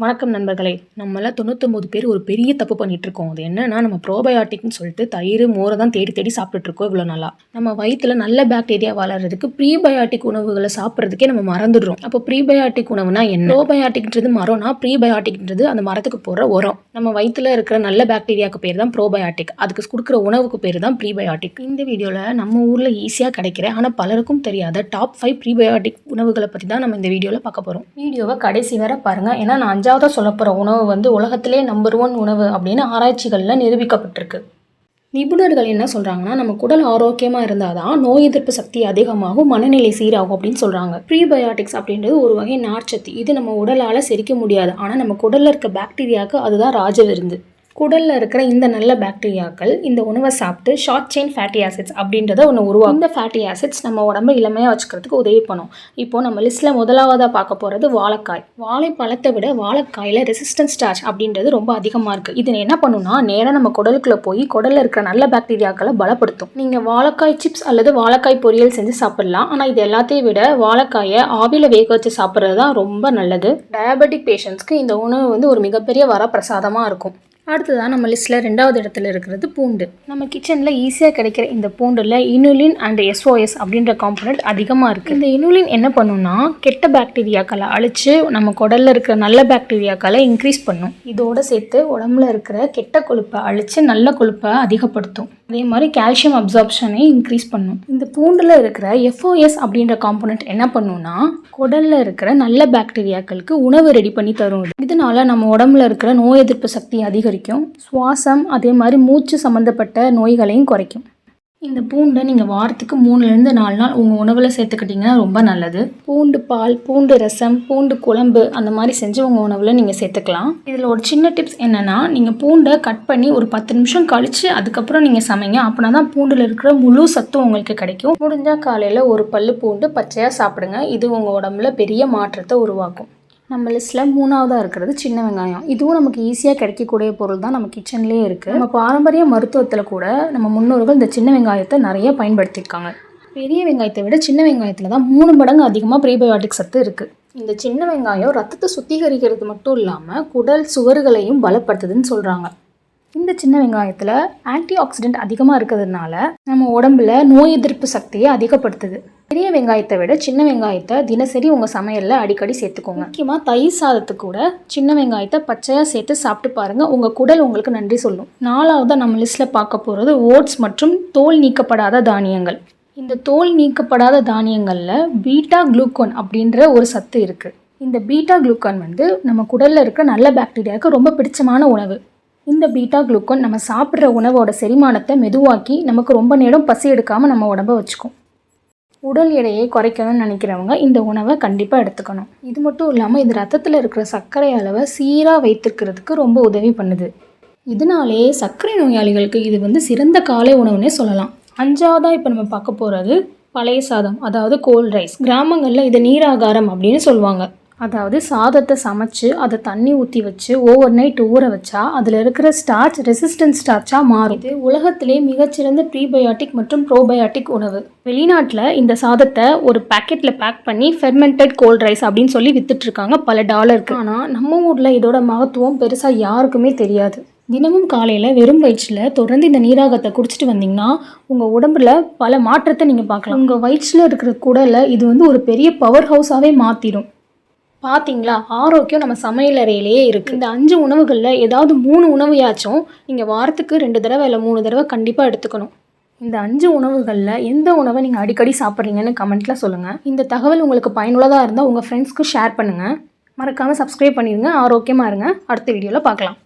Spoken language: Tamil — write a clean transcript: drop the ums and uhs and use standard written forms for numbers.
வணக்கம் நண்பர்களே. நம்மள 99 பேர் ஒரு பெரிய தப்பு பண்ணிட்டு இருக்கோம். அது என்னன்னா, நம்ம ப்ரோபயோட்டிக்னு சொல்லிட்டு தயிர், மோரை தான் தேடி தேடி சாப்பிட்டுட்டு இருக்கோம் இவ்வளோ நாளா. நம்ம வயித்துல நல்ல பாக்டீரியா வளர்றதுக்கு ப்ரீபயோட்டிக் உணவுகளை சாப்பிட்றதுக்கே நம்ம மறந்துடுறோம். அப்போ ப்ரீபயோட்டிக் உணவுனா என்ன? ப்ரோபயோட்டிக்ன்றது மரம்னா, ப்ரீபயோட்டிக்ன்றது அந்த மரத்துக்கு போடுற உரம். நம்ம வயித்துல இருக்கிற நல்ல பாக்டீரியாவுக்கு பேர் தான் ப்ரோபயோட்டிக். அதுக்கு கொடுக்குற உணவுக்கு பேர் தான் ப்ரீபயோட்டிக். இந்த வீடியோவில் நம்ம ஊரில் ஈஸியாக கிடைக்கிற ஆனால் பலருக்கும் தெரியாத டாப் 5 ப்ரீபயோட்டிக் உணவுகளை பற்றி தான் நம்ம இந்த வீடியோவில் பார்க்க போகிறோம். வீடியோவை கடைசி வரை பாருங்கள். ஏன்னா நான் 5ஆவதா சொல்லப்போகிற உணவு உலகத்திலே நம்பர் 1 உணவு அப்படின்னு ஆராய்ச்சிகளில் நிரூபிக்கப்பட்டிருக்கு. நிபுணர்கள் என்ன சொல்கிறாங்கன்னா, நம்ம குடல் ஆரோக்கியமாக இருந்தால் தான் நோய் எதிர்ப்பு சக்தி அதிகமாகும், மனநிலை சீராகும் அப்படின்னு சொல்கிறாங்க. ப்ரீபயோட்டிக்ஸ் அப்படின்றது ஒரு வகை நார்ச்சத்து. இது நம்ம உடலால் செரிக்க முடியாது. ஆனால் நம்ம குடலில் இருக்க பாக்டீரியாவுக்கு அதுதான் ராஜ விருந்து. குடலில் இருக்கிற இந்த நல்ல பாக்டீரியாக்கள் இந்த உணவை சாப்பிட்டு ஷார்ட் செயின் ஃபேட்டி ஆசிட்ஸ் அப்படின்றத ஒன்று உருவாகும். இந்த ஃபேட்டி ஆசிட்ஸ் நம்ம உடம்பை இளமையாக வச்சுக்கிறதுக்கு உதவி பண்ணும். இப்போது நம்ம லிஸ்ட்டில் முதலாவதாக பார்க்க போகிறது வாழைக்காய். வாழைப்பழத்தை விட வாழைக்காயில் ரெசிஸ்டன்ஸ் ஸ்டார்ச் அப்படின்றது ரொம்ப அதிகமாக இருக்குது. இது என்ன பண்ணுன்னா, நேராக நம்ம குடலுக்குள்ளே போய் குடலில் இருக்கிற நல்ல பாக்டீரியாக்களை பலப்படுத்தும். நீங்கள் வாழைக்காய் சிப்ஸ் அல்லது வாழைக்காய் பொரியல் செஞ்சு சாப்பிடலாம். ஆனால் இது எல்லாத்தையும் விட வாழைக்காயை ஆவியில் வேக வச்சு சாப்பிட்றது தான் ரொம்ப நல்லது. டயபெட்டிக் பேஷண்ட்ஸ்க்கு இந்த உணவு ஒரு மிகப்பெரிய வரப்பிரசாதமாக இருக்கும். அடுத்ததான் நம்ம லிஸ்ட்டில் 2வது இடத்துல இருக்கிறது பூண்டு. நம்ம கிச்சனில் ஈஸியாக கிடைக்கிற இந்த பூண்டில் இனுலின் அண்ட் SOS அப்படின்ற காம்பனண்ட் அதிகமாக இருக்குது. இந்த இனுலின் என்ன பண்ணுன்னா, கெட்ட பாக்டீரியாக்களை அழித்து நம்ம குடலில் இருக்கிற நல்ல பாக்டீரியாக்களை இன்க்ரீஸ் பண்ணும். இதோடு சேர்த்து உடம்புல இருக்கிற கெட்ட கொழுப்பை அழித்து நல்ல கொழுப்பை அதிகப்படுத்தும். அதே மாதிரி கால்சியம் அப்சார்ப்ஷனை இன்க்ரீஸ் பண்ணும். இந்த பூண்டில் இருக்கிற FOS அப்படின்ற காம்பனண்ட் என்ன பண்ணுன்னா, குடலில் இருக்கிற நல்ல பாக்டீரியாக்களுக்கு உணவு ரெடி பண்ணி தரும். இதனால நம்ம உடம்புல இருக்கிற நோய் எதிர்ப்பு சக்தி அதிகரிக்கும். சுவாசம் அதே மாதிரி மூச்சு சம்மந்தப்பட்ட நோய்களையும் குறைக்கும். இந்த பூண்டை நீங்கள் வாரத்துக்கு 3லேருந்து 4 நாள் உங்கள் உணவில் சேர்த்துக்கிட்டிங்கன்னா ரொம்ப நல்லது. பூண்டு பால், பூண்டு ரசம், பூண்டு குழம்பு அந்த மாதிரி செஞ்சு உங்கள் உணவில் நீங்கள் சேர்த்துக்கலாம். இதில் ஒரு சின்ன டிப்ஸ் என்னென்னா, நீங்கள் பூண்டை கட் பண்ணி ஒரு 10 நிமிஷம் கழித்து அதுக்கப்புறம் நீங்கள் சமைங்க. அப்படின்னா தான் பூண்டில் இருக்கிற முழு சத்தும் உங்களுக்கு கிடைக்கும். முடிஞ்சால் காலையில் ஒரு பல்லு பூண்டு பச்சையாக சாப்பிடுங்க. இது உங்கள் உடம்புல பெரிய மாற்றத்தை உருவாக்கும். நம்ம லிஸ்ட்டில் 3ஆவதாக இருக்கிறது சின்ன வெங்காயம். இதுவும் நமக்கு ஈஸியாக கிடைக்கக்கூடிய பொருள் தான், நம்ம கிச்சன்லேயே இருக்குது. நம்ம பாரம்பரிய மருத்துவத்தில் கூட நம்ம முன்னோர்கள் இந்த சின்ன வெங்காயத்தை நிறைய பயன்படுத்தியிருக்காங்க. பெரிய வெங்காயத்தை விட சின்ன வெங்காயத்தில் தான் 3 மடங்கு அதிகமாக ப்ரீபயோட்டிக் சத்து இருக்குது. இந்த சின்ன வெங்காயம் ரத்தத்தை சுத்திகரிக்கிறது மட்டும் இல்லாமல் குடல் சுவர்களையும் பலப்படுத்துதுன்னு சொல்கிறாங்க. இந்த சின்ன வெங்காயத்தில் ஆன்டி ஆக்சிடென்ட் அதிகமாக இருக்கிறதுனால நம்ம உடம்புல நோய் எதிர்ப்பு சக்தியை அதிகப்படுத்துது. பெரிய வெங்காயத்தை விட சின்ன வெங்காயத்தை தினசரி உங்கள் சமையலில் அடிக்கடி சேர்த்துக்கோங்க. முக்கியமாக தயிர் சாதத்துக்கு கூட சின்ன வெங்காயத்தை பச்சையாக சேர்த்து சாப்பிட்டு பாருங்கள். உங்கள் குடல் உங்களுக்கு நன்றி சொல்லும். 4ஆவதாக நம்ம லிஸ்ட்டில் பார்க்க போகிறது ஓட்ஸ் மற்றும் தோல் நீக்கப்படாத தானியங்கள். இந்த தோல் நீக்கப்படாத தானியங்களில் பீட்டா குளுக்கோன் அப்படின்ற ஒரு சத்து இருக்குது. இந்த பீட்டா குளுக்கோன் நம்ம குடலில் இருக்கிற நல்ல பாக்டீரியாவுக்கு ரொம்ப பிடிச்சமான உணவு. இந்த பீட்டா குளுக்கோன் நம்ம சாப்பிட்ற உணவோட செரிமானத்தை மெதுவாக்கி நமக்கு ரொம்ப நேரம் பசி எடுக்காமல் நம்ம உடம்பை வச்சுக்கும். உடல் எடையை குறைக்கணும்னு நினைக்கிறவங்க இந்த உணவை கண்டிப்பாக எடுத்துக்கணும். இது மட்டும் இல்லாமல் இது ரத்தத்தில் இருக்கிற சர்க்கரை அளவை சீராக வைத்திருக்கிறதுக்கு ரொம்ப உதவி பண்ணுது. இதனாலே சர்க்கரை நோயாளிகளுக்கு இது சிறந்த காலை உணவுன்னே சொல்லலாம். 5ஆவதாக இப்போ நம்ம பார்க்க போகிறது பழைய சாதம், அதாவது கோல்ட் ரைஸ். கிராமங்களில் இதை நீராகாரம் அப்படின்னு சொல்லுவாங்க. அதாவது சாதத்தை சமைச்சு அதை தண்ணி ஊற்றி வச்சு ஓவர் நைட் ஊற வச்சா அதில் இருக்கிற ஸ்டார்ச் ரெசிஸ்டன்ஸ் ஸ்டார்ச்சாக மாறும். இது உலகத்திலே மிகச்சிறந்த ப்ரீபயோட்டிக் மற்றும் ப்ரோபயோட்டிக் உணவு. வெளிநாட்டில் இந்த சாதத்தை ஒரு பேக்கெட்டில் பேக் பண்ணி ஃபெர்மெண்டட் கோல்ட் ரைஸ் அப்படின்னு சொல்லி வித்துட்ருக்காங்க பல $. ஆனால் நம்ம ஊரில் இதோட மகத்துவம் பெருசாக யாருக்குமே தெரியாது. தினமும் காலையில் வெறும் வயிற்றில் தொடர்ந்து இந்த நீராகத்தை குடிச்சிட்டு வந்தீங்கன்னா உங்கள் உடம்புல பல மாற்றத்தை நீங்கள் பார்க்கலாம். உங்கள் வயிற்றில் இருக்கிற குடலை இது ஒரு பெரிய பவர் ஹவுஸாகவே மாற்றிடும். பார்த்தீங்களா, ஆரோக்கியம் நம்ம சமையல் அறையிலேயே இருக்குது. இந்த 5 உணவுகளில் ஏதாவது 3 உணவையாச்சும் நீங்கள் வாரத்துக்கு 2 தடவை இல்லை 3 தடவை கண்டிப்பாக எடுத்துக்கணும். இந்த 5 உணவுகளில் எந்த உணவை நீங்கள் அடிக்கடி சாப்பிட்றீங்கன்னு கமெண்ட்டில் சொல்லுங்கள். இந்த தகவல் உங்களுக்கு பயனுள்ளதாக இருந்தால் உங்கள் ஃப்ரெண்ட்ஸ்க்கு ஷேர் பண்ணுங்கள். மறக்காமல் சப்ஸ்கிரைப் பண்ணிடுங்க. ஆரோக்கியமாக இருங்க. அடுத்த வீடியோவில் பார்க்கலாம்.